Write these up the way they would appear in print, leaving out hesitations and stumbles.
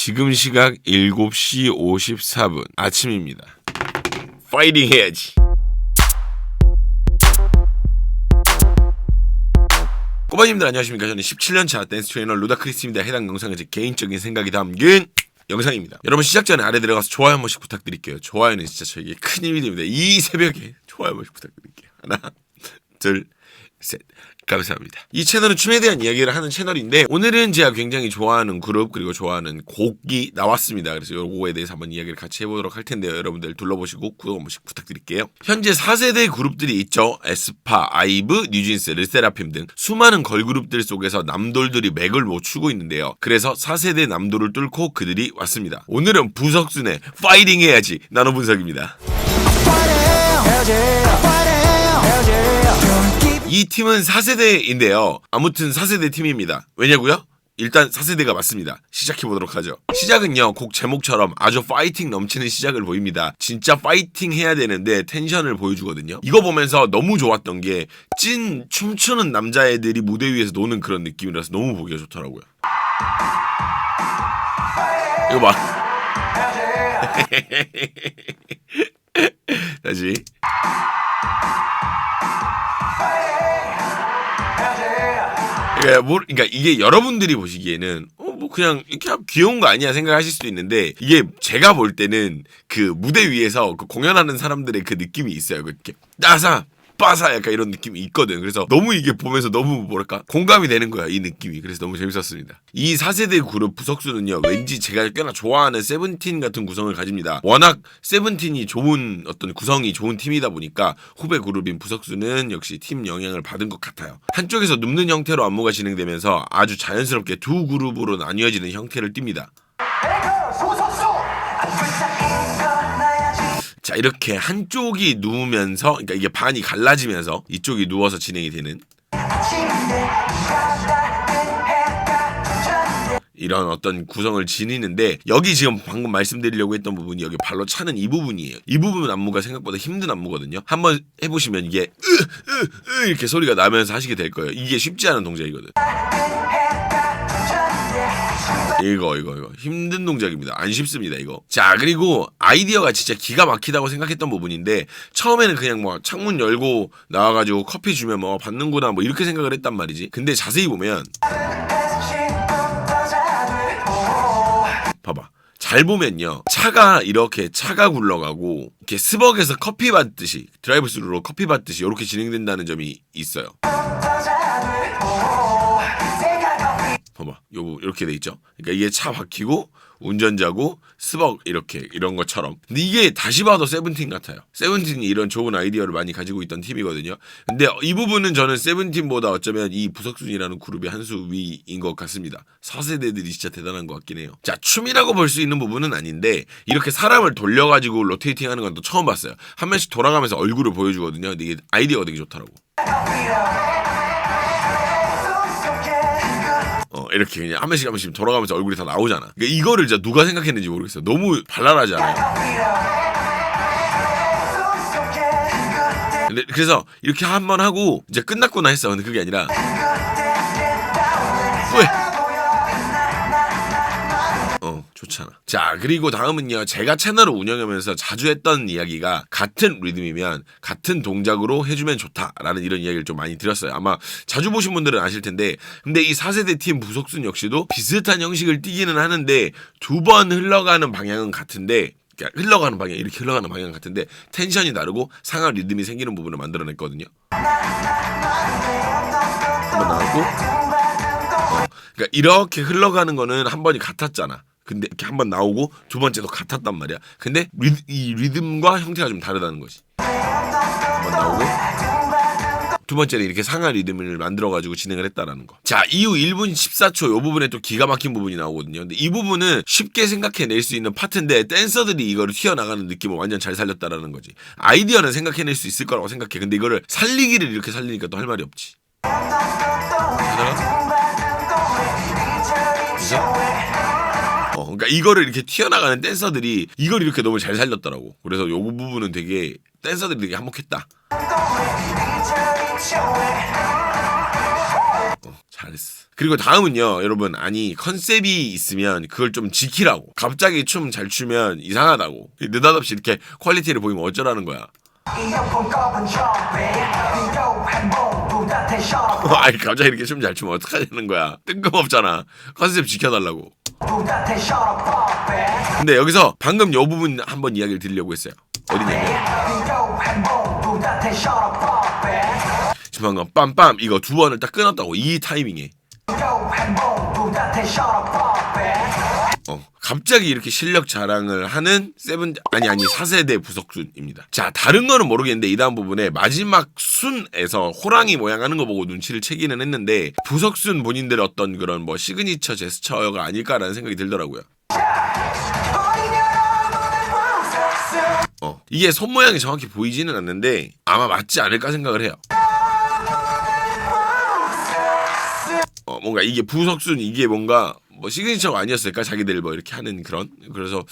지금 시각 7시 54분 아침입니다. 파이팅 해야지. 꼬마님들 안녕하십니까. 저는 17년차 댄스 트레이너 루다크리스입니다. 해당 영상은 제 개인적인 생각이 담긴 영상입니다. 여러분 시작 전에 아래 들어가서 좋아요 한 번씩 부탁드릴게요. 좋아요는 진짜 저에게 큰 힘이 됩니다. 이 새벽에 좋아요 한 번씩 부탁드릴게요. 하나 둘 셋. 감사합니다. 이 채널은 춤에 대한 이야기를 하는 채널인데 오늘은 제가 굉장히 좋아하는 그룹 그리고 좋아하는 곡이 나왔습니다. 그래서 요거에 대해서 한번 이야기를 같이 해보도록 할 텐데요. 여러분들 둘러보시고 구독 한 번씩 부탁드릴게요. 현재 4세대 그룹들이 있죠. 에스파, 아이브, 뉴진스, 르세라핌 등 수많은 걸그룹들 속에서 남돌들이 맥을 못 추고 있는데요. 그래서 4세대 남돌을 뚫고 그들이 왔습니다. 오늘은 부석순의 파이팅 해야지 나눠 분석입니다. 이 팀은 4세대인데요. 아무튼 4세대 팀입니다. 왜냐고요? 일단 4세대가 맞습니다. 시작해보도록 하죠. 시작은요, 곡 제목처럼 아주 파이팅 넘치는 시작을 보입니다. 진짜 파이팅 해야 되는데 텐션을 보여주거든요. 이거 보면서 너무 좋았던 게 찐 춤추는 남자애들이 무대 위에서 노는 그런 느낌이라서 너무 보기가 좋더라고요. 이거 봐. 다시. 그러니까 이게 여러분들이 보시기에는 뭐 그냥 이렇게 귀여운 거 아니야 생각하실 수도 있는데 이게 제가 볼 때는 그 무대 위에서 그 공연하는 사람들의 그 느낌이 있어요. 이렇게 따사 빠사 약간 이런 느낌이 있거든. 그래서 너무 이게 보면서 너무 뭐랄까 공감이 되는 거야 이 느낌이. 그래서 너무 재밌었습니다. 이 4세대 그룹 부석순은요 왠지 제가 꽤나 좋아하는 세븐틴 같은 구성을 가집니다. 워낙 세븐틴이 좋은 어떤 구성이 좋은 팀이다 보니까 후배 그룹인 부석순은 역시 팀 영향을 받은 것 같아요. 한쪽에서 눕는 형태로 안무가 진행되면서 아주 자연스럽게 두 그룹으로 나뉘어지는 형태를 띱니다. 자, 이렇게 한쪽이 누우면서, 그러니까 이게 반이 갈라지면서 이쪽이 누워서 진행이 되는 이런 어떤 구성을 지니는데 여기 지금 방금 말씀드리려고 했던 부분이 여기 발로 차는 이 부분이에요. 이 부분 안무가 생각보다 힘든 안무거든요. 한번 해보시면 이게 이렇게 소리가 나면서 하시게 될 거예요. 이게 쉽지 않은 동작이거든. 이거 힘든 동작입니다. 안 쉽습니다 이거. 자, 그리고 아이디어가 진짜 기가 막히다고 생각했던 부분인데 처음에는 그냥 뭐 창문 열고 나와가지고 커피 주면 뭐 받는구나 뭐 이렇게 생각을 했단 말이지. 근데 자세히 보면 봐봐. 잘 보면요. 차가 굴러가고 이렇게 스벅에서 커피 받듯이 드라이브 스루로 커피 받듯이 이렇게 진행된다는 점이 있어요. 봐봐, 이렇게 돼 있죠. 그러니까 이게 차 박히고 운전자고 스벅 이런 것처럼. 근데 이게 다시 봐도 세븐틴 같아요. 세븐틴이 이런 좋은 아이디어를 많이 가지고 있던 팀이거든요. 근데 이 부분은 저는 세븐틴보다 어쩌면 이 부석순이라는 그룹이 한 수 위인 것 같습니다. 4세대들이 진짜 대단한 것 같긴 해요. 자, 춤이라고 볼 수 있는 부분은 아닌데 이렇게 사람을 돌려가지고 로테이팅 하는 건 또 처음 봤어요. 한 명씩 돌아가면서 얼굴을 보여주거든요. 근데 이게 아이디어가 되게 좋더라고. 이렇게 그냥 한 번씩 돌아가면서 얼굴이 다 나오잖아. 그러니까 이거를 진짜 누가 생각했는지 모르겠어. 너무 발랄하지 않아요? 근데 그래서 이렇게 한 번 하고 이제 끝났구나 했어. 근데 그게 아니라 왜? 좋잖아. 자, 그리고 다음은요. 제가 채널을 운영하면서 자주 했던 이야기가 같은 리듬이면 같은 동작으로 해주면 좋다라는 이런 이야기를 좀 많이 드렸어요. 아마 자주 보신 분들은 아실 텐데 근데 이 4세대 팀 부석순 역시도 비슷한 형식을 띠기는 하는데 두 번 흘러가는 방향은 같은데 이렇게 흘러가는 방향 같은데 텐션이 다르고 상한 리듬이 생기는 부분을 만들어냈거든요. 한번 나오고 그러니까 이렇게 흘러가는 거는 한 번이 같았잖아. 근데 이렇게 한 번 나오고 두 번째도 같았단 말이야. 근데 이 리듬과 형태가 좀 다르다는 거지. 한 번 나오고 두 번째는 이렇게 상하 리듬을 만들어가지고 진행을 했다라는 거. 자, 이후 1분 14초 이 부분에 또 기가 막힌 부분이 나오거든요. 근데 이 부분은 쉽게 생각해낼 수 있는 파트인데 댄서들이 이거를 튀어나가는 느낌을 완전 잘 살렸다라는 거지. 아이디어는 생각해낼 수 있을 거라고 생각해. 근데 이거를 살리기를 이렇게 살리니까 또 할 말이 없지. 그러니까 이거를 이렇게 튀어나가는 댄서들이 이걸 이렇게 너무 잘 살렸더라고. 그래서 요 부분은 되게 댄서들이 되게 한몫했다. 잘했어. 그리고 다음은요, 여러분, 아니 컨셉이 있으면 그걸 좀 지키라고. 갑자기 춤 잘 추면 이상하다고. 느닷없이 이렇게 퀄리티를 보이면 어쩌라는 거야. 아니 갑자기 이렇게 춤 잘 추면 어떡하냐는 거야. 뜬금없잖아. 컨셉 지켜달라고. 근데 여기서 방금 요 부분 한번 이야기를 드리려고 했어요. 어디냐면 지금 방금 빰빰 이거 두 번을 딱 끊었다고. 이 타이밍에 갑자기 이렇게 실력 자랑을 하는 4세대 부석순입니다. 자, 다른 거는 모르겠는데 이 다음 부분에 마지막 순에서 호랑이 모양 하는 거 보고 눈치를 채기는 했는데 부석순 본인들의 어떤 그런 뭐 시그니처 제스처가 아닐까라는 생각이 들더라고요. 이게 손 모양이 정확히 보이지는 않는데 아마 맞지 않을까 생각을 해요. 뭔가 이게 부석순 이게 뭔가 뭐 시그니처가 아니었을까 자기들 뭐 이렇게 하는 그런 그래서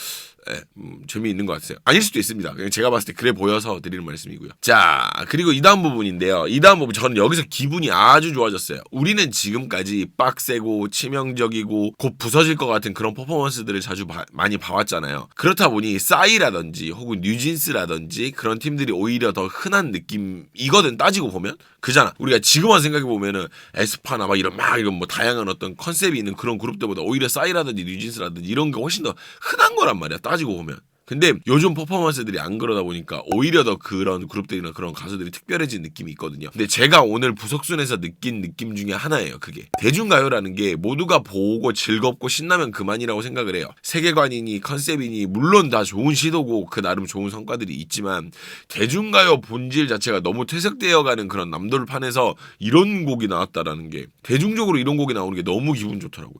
재미있는 것 같아요. 아닐 수도 있습니다. 그냥 제가 봤을 때 그래 보여서 드리는 말씀이고요. 자 그리고 이 다음 부분인데요. 이 다음 부분 저는 여기서 기분이 아주 좋아졌어요. 우리는 지금까지 빡세고 치명적이고 곧 부서질 것 같은 그런 퍼포먼스들을 자주 많이 봐왔잖아요. 그렇다 보니 싸이라든지 혹은 뉴진스라든지 그런 팀들이 오히려 더 흔한 느낌이거든. 따지고 보면 그잖아. 우리가 지금 와서 생각해 보면은 에스파나 막 이런 뭐 다양한 어떤 컨셉이 있는 그런 그룹들보다 오히려 싸이라든지 뉴진스라든지 이런 게 훨씬 더 흔한 거란 말이야. 따지고 보면. 근데 요즘 퍼포먼스들이 안 그러다 보니까 오히려 더 그런 그룹들이나 그런 가수들이 특별해진 느낌이 있거든요. 근데 제가 오늘 부석순에서 느낀 느낌 중에 하나예요. 그게 대중가요라는 게 모두가 보고 즐겁고 신나면 그만이라고 생각을 해요. 세계관이니 컨셉이니 물론 다 좋은 시도고 그 나름 좋은 성과들이 있지만 대중가요 본질 자체가 너무 퇴색되어가는 그런 남돌판에서 이런 곡이 나왔다라는 게 대중적으로 이런 곡이 나오는 게 너무 기분 좋더라고요.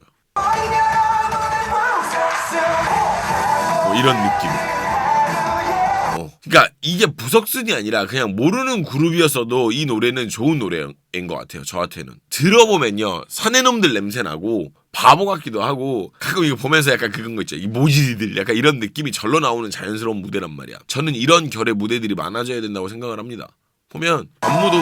이런 느낌. 그러니까 이게 부석순이 아니라 그냥 모르는 그룹이었어도 이 노래는 좋은 노래인 것 같아요. 저한테는. 들어보면요. 사내놈들 냄새나고 바보 같기도 하고 가끔 이거 보면서 약간 그런 거 있죠. 이 모지리들 약간 이런 느낌이 절로 나오는 자연스러운 무대란 말이야. 저는 이런 결의 무대들이 많아져야 된다고 생각을 합니다. 보면 안무도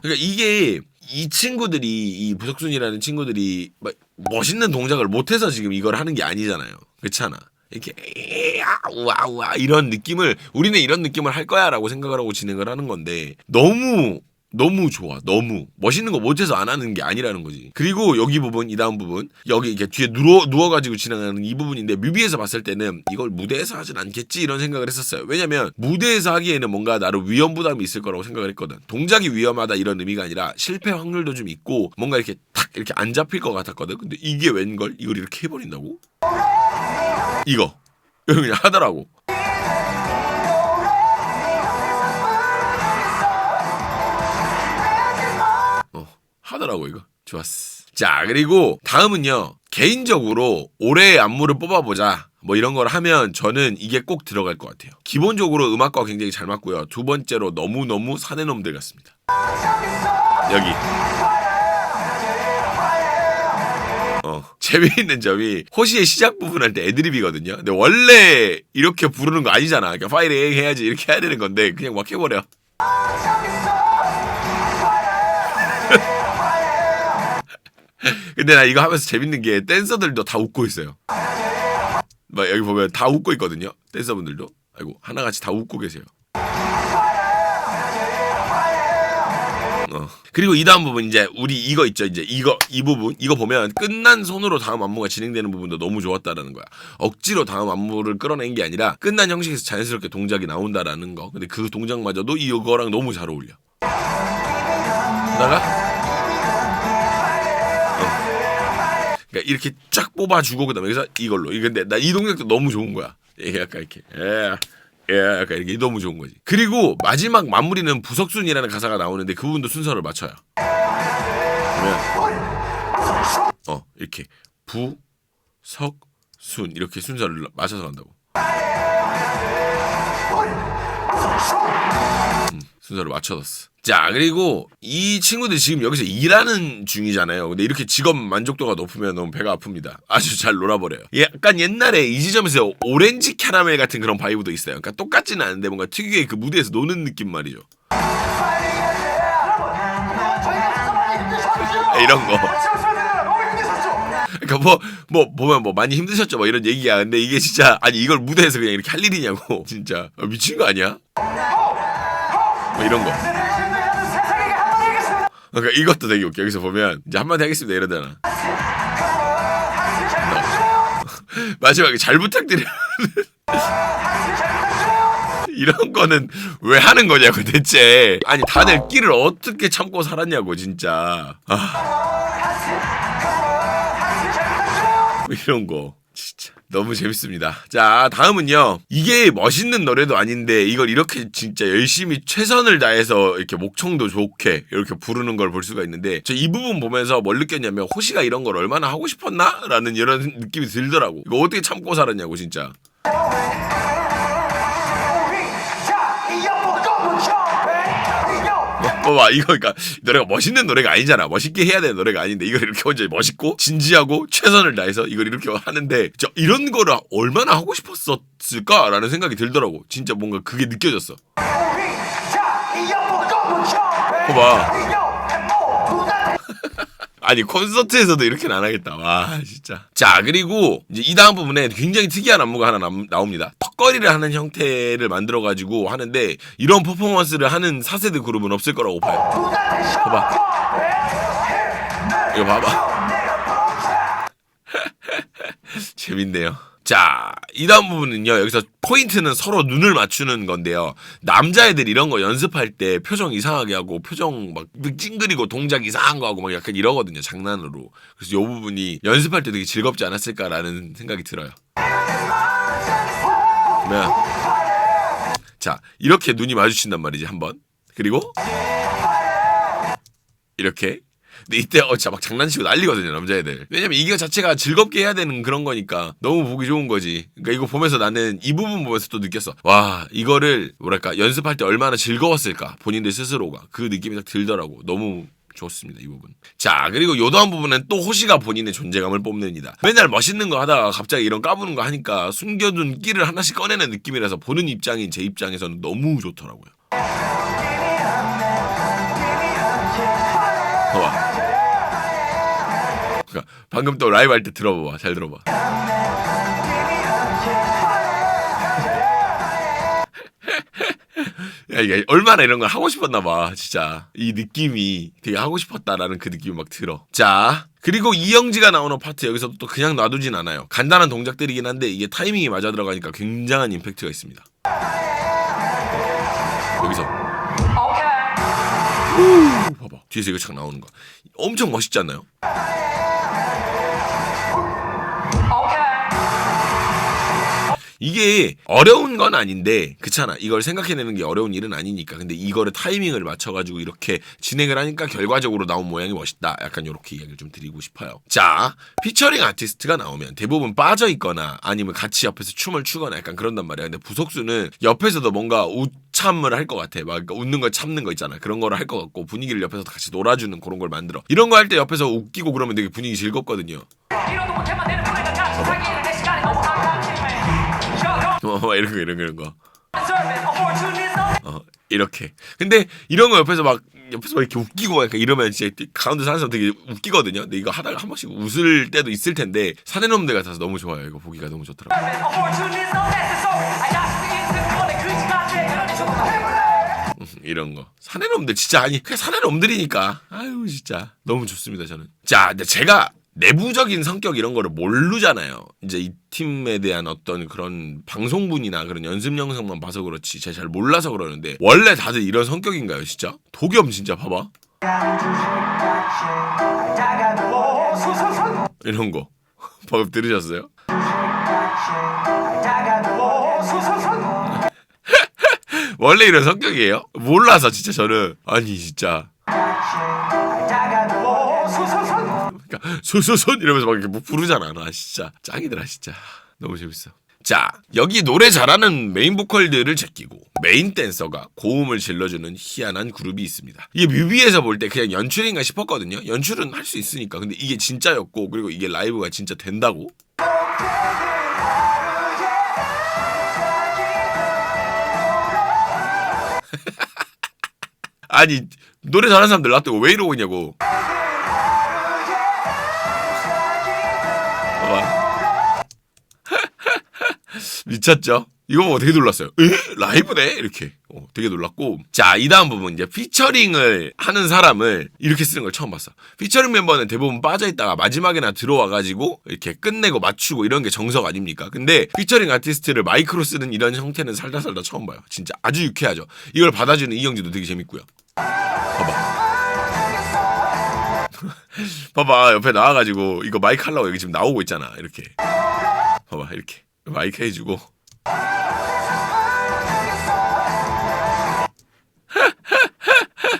그러니까 이게 이 친구들이 이 부석순이라는 친구들이 막 멋있는 동작을 못해서 지금 이걸 하는 게 아니잖아요. 그렇지 않아? 이렇게 우와 이런 느낌을 우리는 이런 느낌을 할 거야라고 생각을 하고 진행을 하는 건데 너무 좋아. 너무 멋있는 거 못해서 안 하는 게 아니라는 거지. 그리고 여기 부분 이 다음 부분 여기 이렇게 뒤에 누워가지고 진행하는 이 부분인데 뮤비에서 봤을 때는 이걸 무대에서 하진 않겠지 이런 생각을 했었어요. 왜냐면 무대에서 하기에는 뭔가 나름 위험 부담이 있을 거라고 생각을 했거든. 동작이 위험하다 이런 의미가 아니라 실패 확률도 좀 있고 뭔가 이렇게 탁 이렇게 안 잡힐 것 같았거든. 근데 이게 웬걸 이걸 이렇게 해버린다고? 이거 그냥 하더라고. 하더라고 이거. 좋았어. 자 그리고 다음은요. 개인적으로 올해의 안무를 뽑아보자 뭐 이런 걸 하면 저는 이게 꼭 들어갈 것 같아요. 기본적으로 음악과 굉장히 잘 맞고요. 두 번째로 너무너무 사내놈들 같습니다. 여기 재미있는 점이 호시의 시작 부분 할 때 애드립이거든요. 근데 원래 이렇게 부르는 거 아니잖아. 그러니까 파이팅 해야지 이렇게 해야 되는 건데 그냥 막 해버려. 근데 나 이거 하면서 재밌는 게 댄서들도 다 웃고 있어요. 막 여기 보면 다 웃고 있거든요. 댄서분들도. 아이고 하나같이 다 웃고 계세요. 그리고 이 다음 부분 이제 우리 이거 있죠. 이제 이 부분 이거 보면 끝난 손으로 다음 안무가 진행되는 부분도 너무 좋았다라는 거야. 억지로 다음 안무를 끌어낸 게 아니라 끝난 형식에서 자연스럽게 동작이 나온다라는 거. 근데 그 동작마저도 이거랑 너무 잘 어울려. 그러다가 그러니까 이렇게 쫙 뽑아주고 그다음에 여기서 이걸로. 근데 나 이 동작도 너무 좋은 거야. 이게 약간 이렇게 약간 이렇게 너무 좋은 거지. 그리고 마지막 마무리는 부석순이라는 가사가 나오는데 그 부분도 순서를 맞춰요. 그러면 이렇게 부석순 이렇게 순서를 맞춰서 간다고. 순서를 맞춰뒀어. 자 그리고 이 친구들이 지금 여기서 일하는 중이잖아요. 근데 이렇게 직업 만족도가 높으면 너무 배가 아픕니다. 아주 잘 놀아버려요. 약간 옛날에 이 지점에서 오렌지 캐러멜 같은 그런 바이브도 있어요. 그러니까 똑같지는 않은데 뭔가 특유의 그 무대에서 노는 느낌 말이죠. 이런 거. 그러니까 보면 많이 힘드셨죠 뭐 이런 얘기야. 근데 이게 진짜 아니 이걸 무대에서 그냥 이렇게 할 일이냐고. 진짜 미친 거 아니야? 뭐 이런 거. 그러니까 이것도 되게 웃겨. 여기서 보면 이제 한마디 하겠습니다 이러잖아. 마지막에 잘 부탁드려요. 이런 거는 왜 하는 거냐고 대체. 아니 다들 끼를 어떻게 참고 살았냐고 진짜. 이런 거 진짜 너무 재밌습니다. 자 다음은요. 이게 멋있는 노래도 아닌데 이걸 이렇게 진짜 열심히 최선을 다해서 이렇게 목청도 좋게 이렇게 부르는 걸 볼 수가 있는데 저 이 부분 보면서 뭘 느꼈냐면 호시가 이런 걸 얼마나 하고 싶었나? 라는 이런 느낌이 들더라고. 이거 어떻게 참고 살았냐고 진짜. 봐봐 이거 그러니까 노래가 멋있는 노래가 아니잖아. 멋있게 해야 되는 노래가 아닌데 이걸 이렇게 혼자 멋있고 진지하고 최선을 다해서 이걸 이렇게 하는데 저 이런 거를 얼마나 하고 싶었을까라는 생각이 들더라고. 진짜 뭔가 그게 느껴졌어. 봐봐. 아니 콘서트에서도 이렇게는 안 하겠다. 와 진짜. 자 그리고 이제 이 다음 부분에 굉장히 특이한 안무가 하나 나옵니다. 턱걸이를 하는 형태를 만들어가지고 하는데 이런 퍼포먼스를 하는 4세대 그룹은 없을 거라고 봐요. 봐봐. 이거 봐봐. 재밌네요. 자, 이 다음 부분은요. 여기서 포인트는 서로 눈을 맞추는 건데요. 남자애들 이런 거 연습할 때 표정 이상하게 하고 표정 막 찡그리고 동작 이상한 거 하고 막 약간 이러거든요. 장난으로. 그래서 이 부분이 연습할 때 되게 즐겁지 않았을까라는 생각이 들어요. 그러면 자, 이렇게 눈이 마주친단 말이지 한번. 그리고 이렇게. 근데 이때 진짜 막 장난치고 난리거든요 남자애들. 왜냐면 이거 자체가 즐겁게 해야 되는 그런 거니까 너무 보기 좋은 거지. 그러니까 이거 보면서 나는 이 부분 보면서 또 느꼈어. 와 이거를 뭐랄까 연습할 때 얼마나 즐거웠을까 본인들 스스로가. 그 느낌이 딱 들더라고. 너무 좋습니다 이 부분. 자 그리고 요 다음 부분은 또 호시가 본인의 존재감을 뽐냅니다. 맨날 멋있는 거 하다가 갑자기 이런 까부는 거 하니까 숨겨둔 끼를 하나씩 꺼내는 느낌이라서 보는 입장인 제 입장에서는 너무 좋더라고요. 봐봐. 그러니까 방금 또 라이브 할 때 들어봐봐. 잘 들어봐. 야, 이게 얼마나 이런 걸 하고 싶었나 봐. 진짜 이 느낌이 되게 하고 싶었다라는 그 느낌이 막 들어. 자 그리고 이영지가 나오는 파트 여기서 또 그냥 놔두진 않아요. 간단한 동작들이긴 한데 이게 타이밍이 맞아 들어가니까 굉장한 임팩트가 있습니다. 여기서 봐봐 뒤에서 이거 착 나오는 거 엄청 멋있지 않나요? 이게 어려운 건 아닌데 그렇잖아. 이걸 생각해내는 게 어려운 일은 아니니까. 근데 이거를 타이밍을 맞춰가지고 이렇게 진행을 하니까 결과적으로 나온 모양이 멋있다. 약간 이렇게 이야기를 좀 드리고 싶어요. 자 피처링 아티스트가 나오면 대부분 빠져있거나 아니면 같이 옆에서 춤을 추거나 약간 그런단 말이야. 근데 부석수는 옆에서도 뭔가 웃참을 할 것 같아. 막 그러니까 웃는 거 참는 거 있잖아. 그런 거를 할 것 같고 분위기를 옆에서 같이 놀아주는 그런 걸 만들어. 이런 거 할 때 옆에서 웃기고 그러면 되게 분위기 즐겁거든요. 이런 거. 이렇게. 근데 이런 거 옆에서 막 이렇게 웃기고 약간 이러면 진짜 가운데 사는 사람 되게 웃기거든요. 근데 이거 하다가 한 번씩 웃을 때도 있을 텐데 사내놈들 같아서 너무 좋아요. 이거 보기가 너무 좋더라고요. 이런 거. 사내놈들 진짜 아니 그냥 사내놈들이니까. 아유 진짜 너무 좋습니다 저는. 자, 근데 제가 내부적인 성격 이런 거를 모르잖아요. 이제 이 팀에 대한 어떤 그런 방송분이나 그런 연습 영상만 봐서 그렇지 제가 잘 몰라서 그러는데 원래 다들 이런 성격인가요 진짜? 도겸 진짜 봐봐. 이런 거 방금 들으셨어요? 원래 이런 성격이에요? 몰라서 진짜 저는 아니 진짜 소소손 이러면서 막 이렇게 뭐 부르잖아. 나 진짜 짱이더라 진짜. 너무 재밌어. 자 여기 노래 잘하는 메인 보컬들을 제끼고 메인 댄서가 고음을 질러주는 희한한 그룹이 있습니다. 이게 뮤비에서 볼 때 그냥 연출인가 싶었거든요. 연출은 할 수 있으니까. 근데 이게 진짜였고 그리고 이게 라이브가 진짜 된다고? 아니 노래 잘하는 사람들 놔두고 왜 이러고 있냐고. 미쳤죠? 이거 보고 되게 놀랐어요. 에? 라이브네? 이렇게. 되게 놀랐고. 자, 이 다음 부분 이제 피처링을 하는 사람을 이렇게 쓰는 걸 처음 봤어. 피처링 멤버는 대부분 빠져있다가 마지막에나 들어와가지고 이렇게 끝내고 맞추고 이런 게 정석 아닙니까? 근데 피처링 아티스트를 마이크로 쓰는 이런 형태는 살다 처음 봐요. 진짜 아주 유쾌하죠. 이걸 받아주는 이영지도 되게 재밌고요. 봐봐. 봐봐, 옆에 나와가지고 이거 마이크 하려고 여기 지금 나오고 있잖아. 이렇게. 봐봐, 이렇게. 마이크 해주고.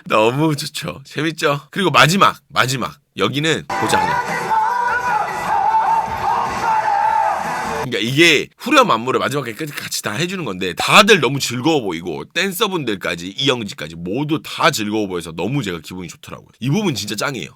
너무 좋죠. 재밌죠? 그리고 마지막 여기는 고장이야. 그러니까 이게 후렴 안무를 마지막에 같이 다 해주는 건데 다들 너무 즐거워 보이고 댄서분들까지 이영지까지 모두 다 즐거워 보여서 너무 제가 기분이 좋더라고요. 이 부분 진짜 짱이에요.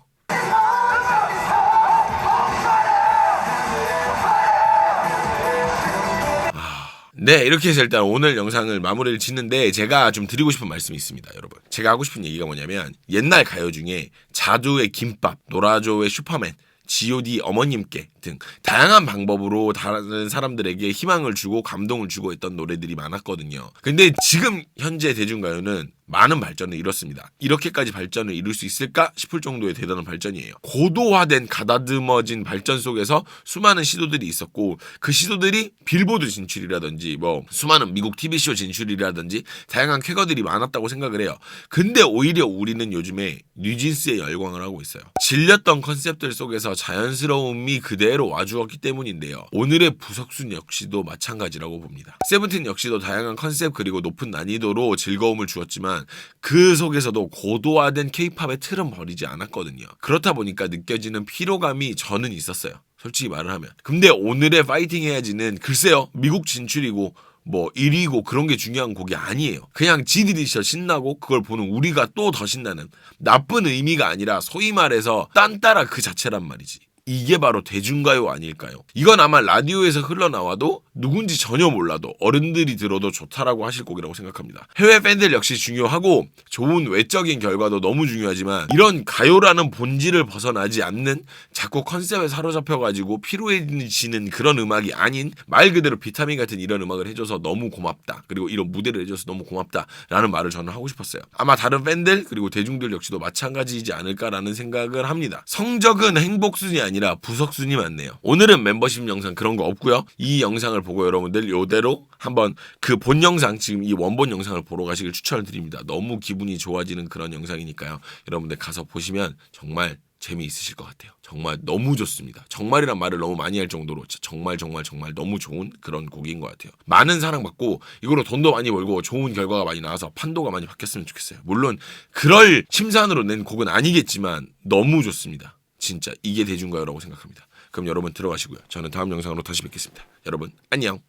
네, 이렇게 해서 일단 오늘 영상을 마무리를 짓는데 제가 좀 드리고 싶은 말씀이 있습니다, 여러분. 제가 하고 싶은 얘기가 뭐냐면 옛날 가요 중에 자두의 김밥, 노라조의 슈퍼맨, G.O.D 어머님께 등 다양한 방법으로 다른 사람들에게 희망을 주고 감동을 주고 있던 노래들이 많았거든요. 근데 지금 현재 대중가요는 많은 발전을 이뤘습니다. 이렇게까지 발전을 이룰 수 있을까 싶을 정도의 대단한 발전이에요. 고도화된 가다듬어진 발전 속에서 수많은 시도들이 있었고 그 시도들이 빌보드 진출이라든지 뭐 수많은 미국 TV쇼 진출이라든지 다양한 쾌거들이 많았다고 생각을 해요. 근데 오히려 우리는 요즘에 뉴진스에 열광을 하고 있어요. 질렸던 컨셉들 속에서 자연스러움이 그대로 와주었기 때문인데요. 오늘의 부석순 역시도 마찬가지라고 봅니다. 세븐틴 역시도 다양한 컨셉 그리고 높은 난이도로 즐거움을 주었지만 그 속에서도 고도화된 K-팝의 틀은 버리지 않았거든요. 그렇다 보니까 느껴지는 피로감이 저는 있었어요. 솔직히 말을 하면. 근데 오늘의 파이팅 해야지는 글쎄요. 미국 진출이고 뭐 1위고 그런 게 중요한 곡이 아니에요. 그냥 지들이 진짜 신나고 그걸 보는 우리가 또 더 신나는 나쁜 의미가 아니라 소위 말해서 딴따라 그 자체란 말이지. 이게 바로 대중가요 아닐까요? 이건 아마 라디오에서 흘러나와도 누군지 전혀 몰라도 어른들이 들어도 좋다라고 하실 곡이라고 생각합니다. 해외 팬들 역시 중요하고 좋은 외적인 결과도 너무 중요하지만 이런 가요라는 본질을 벗어나지 않는 자꾸 컨셉에 사로잡혀가지고 피로해지는 그런 음악이 아닌 말 그대로 비타민 같은 이런 음악을 해줘서 너무 고맙다. 그리고 이런 무대를 해줘서 너무 고맙다라는 말을 저는 하고 싶었어요. 아마 다른 팬들 그리고 대중들 역시도 마찬가지이지 않을까라는 생각을 합니다. 성적은 행복순이 아니라 부석순이 맞네요. 오늘은 멤버십 영상 그런 거 없고요. 이 영상을 보고 여러분들 요대로 한번 그 본 영상 지금 이 원본 영상을 보러 가시길 추천을 드립니다. 너무 기분이 좋아지는 그런 영상이니까요. 여러분들 가서 보시면 정말 재미있으실 것 같아요. 정말 너무 좋습니다. 정말이란 말을 너무 많이 할 정도로 정말 너무 좋은 그런 곡인 것 같아요. 많은 사랑받고 이걸로 돈도 많이 벌고 좋은 결과가 많이 나와서 판도가 많이 바뀌었으면 좋겠어요. 물론 그럴 심산으로 낸 곡은 아니겠지만 너무 좋습니다. 진짜 이게 대중가요라고 생각합니다. 그럼 여러분 들어가시고요. 저는 다음 영상으로 다시 뵙겠습니다. 여러분 안녕.